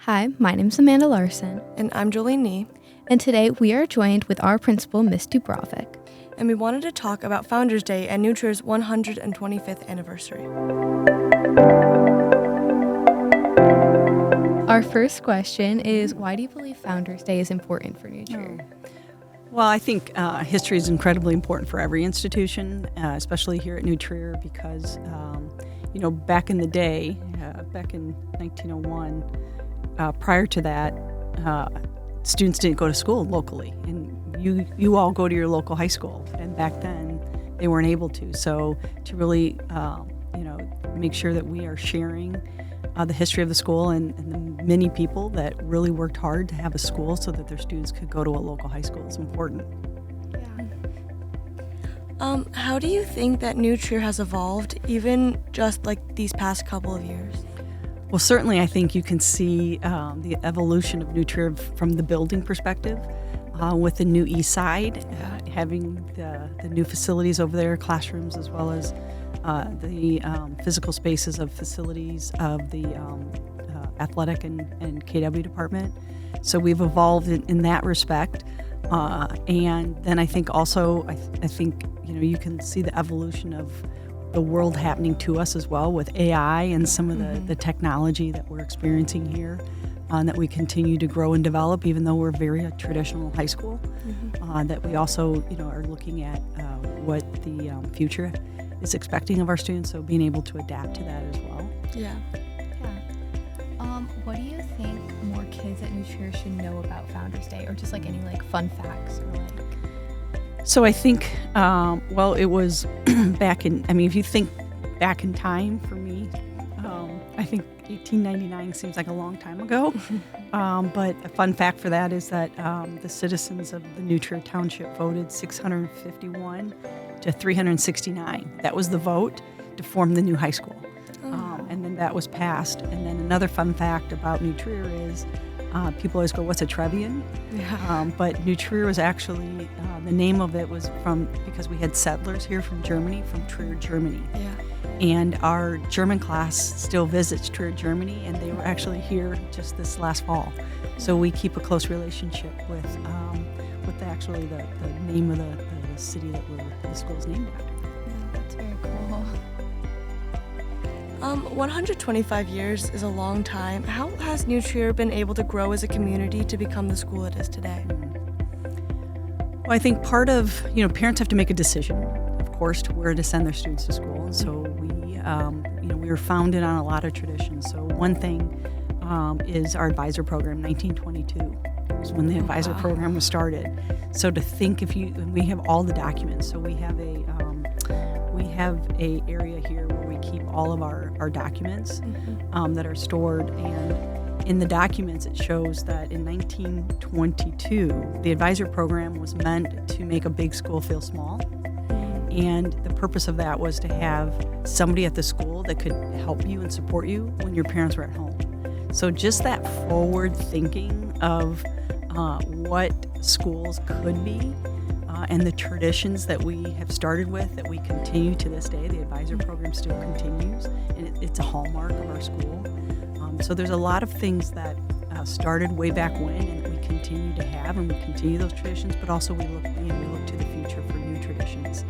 Hi, my name is Amanda Larson. And I'm Jolene Nie. And today we are joined with our principal, Miss Dubravec. And we wanted to talk about Founders Day and New Trier's 125th anniversary. Our first question is, why do you believe Founders Day is important for New Trier? Well, I think history is incredibly important for every institution, especially here at New Trier, because, back in the day, back in 1901, prior to that, students didn't go to school locally, and you all go to your local high school, and back then they weren't able to. So to really, make sure that we are sharing the history of the school and the many people that really worked hard to have a school so that their students could go to a local high school is important. Yeah. How do you think that New Trier has evolved, even just like these past couple of years? Well, certainly I think you can see the evolution of New Trier from the building perspective, with the new east side, having the new facilities over there, classrooms, as well as the physical spaces of facilities of the athletic and KW department. So we've evolved in that respect. And then I think also, I think, you can see the evolution of the world happening to us as well with AI and some of the technology that we're experiencing here, that we continue to grow and develop, even though we're very a traditional high school, that we also, are looking at what the future is expecting of our students, so being able to adapt to that as well. Yeah. What do you think more kids at New Trier should know about Founders Day, or just like any fun facts or So I think, it was back in, if you think back in time for me, I think 1899 seems like a long time ago. But a fun fact for that is that the citizens of the New Trier Township voted 651 to 369. That was the vote to form the new high school. And then that was passed. And then another fun fact about New Trier is people always go, what's a Trevian? Yeah. But New Trier was actually, the name of it was because we had settlers here from Germany, from Trier, Germany. Yeah. And our German class still visits Trier, Germany, and they were actually here just this last fall. So we keep a close relationship with actually the name of the city that the school is named after. Yeah, that's very cool. 125 years is a long time. How has New Trier been able to grow as a community to become the school it is today? Well, I think part of, parents have to make a decision, of course, to where to send their students to school. And so we were founded on a lot of traditions. So one thing is our advisor program, 1922 was when the advisor program was started. So to think we have all the documents. So we have a area here where we keep all of our documents that are stored, and in the documents it shows that in 1922 the advisor program was meant to make a big school feel small, and the purpose of that was to have somebody at the school that could help you and support you when your parents were at home. So just that forward thinking of what schools could be, and the traditions that we have started with, that we continue to this day. The advisor program still continues, and it's a hallmark of our school. So there's a lot of things that started way back when, and we continue to have, and we continue those traditions. But also we look to the future for new traditions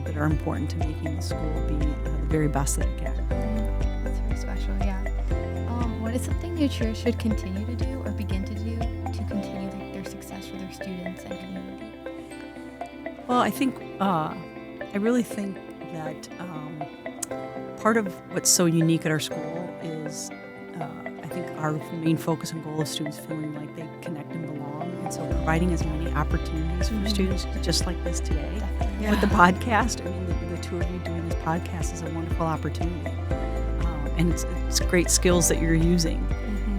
that are important to making the school be the very best that it can. That's very special. Yeah. What is something New Trier should continue to do or begin to do to continue their success for their students and community? Well, I think, I really think that part of what's so unique at our school is, I think our main focus and goal of students feeling like they connect and belong. And so providing as many opportunities for students, just like this today. Yeah. With the podcast, the two of you doing this podcast is a wonderful opportunity. And it's great skills that you're using,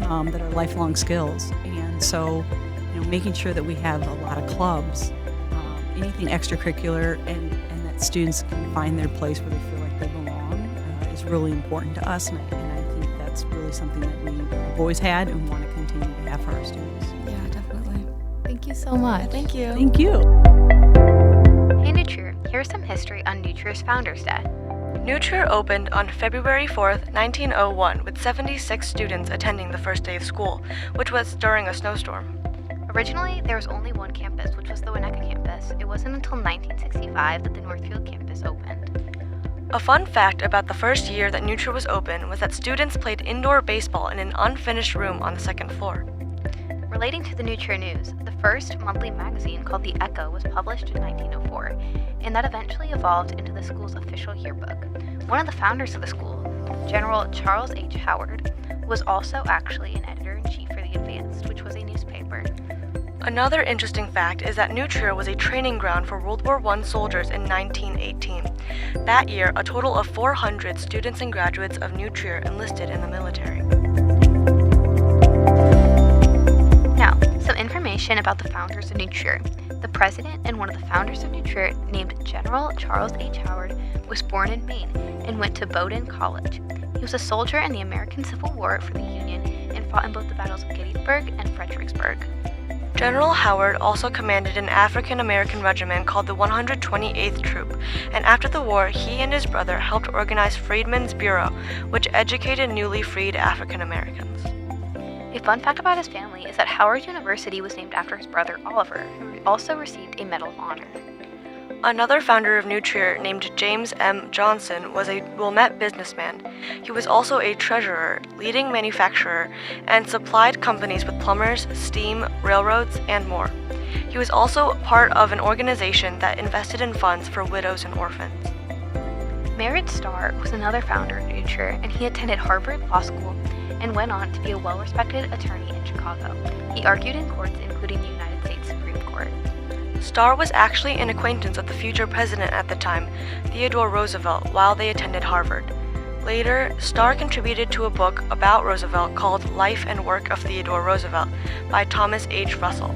that are lifelong skills. And so, making sure that we have a lot of clubs, anything extracurricular, and that students can find their place where they feel like they belong, is really important to us, and I think that's really something that we've always had and want to continue to have for our students. Yeah, definitely. Thank you so much. Thank you. Thank you. Hey New Trier, here's some history on New Trier's Founders Day. New Trier opened on February 4th, 1901, with 76 students attending the first day of school, which was during a snowstorm. Originally, there was only one campus, which was the Winnetka campus. It wasn't until 1965 that the Northfield campus opened. A fun fact about the first year that New Trier was open was that students played indoor baseball in an unfinished room on the second floor. Relating to the New Trier News, the first monthly magazine called The Echo was published in 1904, and that eventually evolved into the school's official yearbook. One of the founders of the school, General Charles H. Howard, was also actually an editor-in-chief for The Advanced, which was a newspaper. Another interesting fact is that New Trier was a training ground for World War I soldiers in 1918. That year, a total of 400 students and graduates of New Trier enlisted in the military. Now, some information about the founders of New Trier. The president and one of the founders of New Trier, named General Charles H. Howard, was born in Maine and went to Bowdoin College. He was a soldier in the American Civil War for the Union and fought in both the battles of Gettysburg and Fredericksburg. General Howard also commanded an African-American regiment called the 128th Troop, and after the war, he and his brother helped organize Freedmen's Bureau, which educated newly freed African-Americans. A fun fact about his family is that Howard University was named after his brother Oliver, who also received a Medal of Honor. Another founder of New Trier, named James M. Johnson, was a Wilmette businessman. He was also a treasurer, leading manufacturer, and supplied companies with plumbers, steam, railroads, and more. He was also part of an organization that invested in funds for widows and orphans. Merritt Starr was another founder of New Trier, and he attended Harvard Law School and went on to be a well-respected attorney in Chicago. He argued in courts including the United States Supreme Court. Starr was actually an acquaintance of the future president at the time, Theodore Roosevelt, while they attended Harvard. Later, Starr contributed to a book about Roosevelt called Life and Work of Theodore Roosevelt by Thomas H. Russell.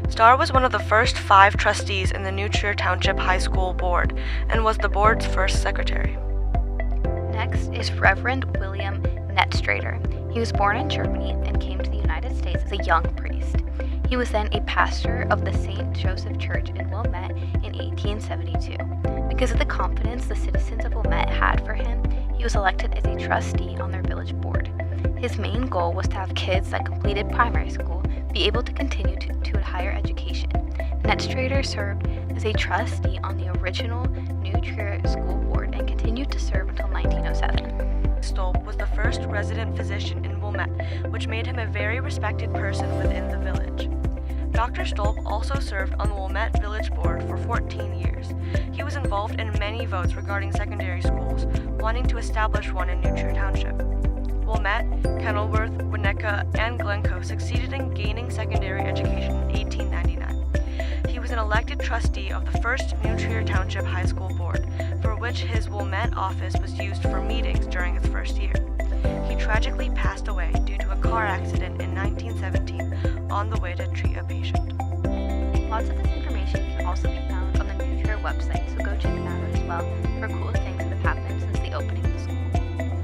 Starr was one of the first 5 trustees in the New Trier Township High School Board and was the board's first secretary. Next is Reverend William Nettstrader. He was born in Germany and came to the United States as a young priest. He was then a pastor of the St. Joseph Church in Wilmette in 1872. Because of the confidence the citizens of Wilmette had for him, he was elected as a trustee on their village board. His main goal was to have kids that completed primary school be able to continue to a higher education. Nettstrader served as a trustee on the original New Trier School Board and continued to serve until 1907. Stolp was the first resident physician in Wilmette, which made him a very respected person within the village. Dr. Stolp also served on the Wilmette Village Board for 14 years. He was involved in many votes regarding secondary schools, wanting to establish one in New Trier Township. Wilmette, Kenilworth, Winnetka, and Glencoe succeeded in gaining secondary education in 1899. He was an elected trustee of the first New Trier Township High School Board, for which his Wilmette office was used for meetings during its first year. He tragically passed away due to a car accident in 1917 on the way to treat a patient. Lots of this information can also be found on the New Trier website, so go check it out as well for cool things that have happened since the opening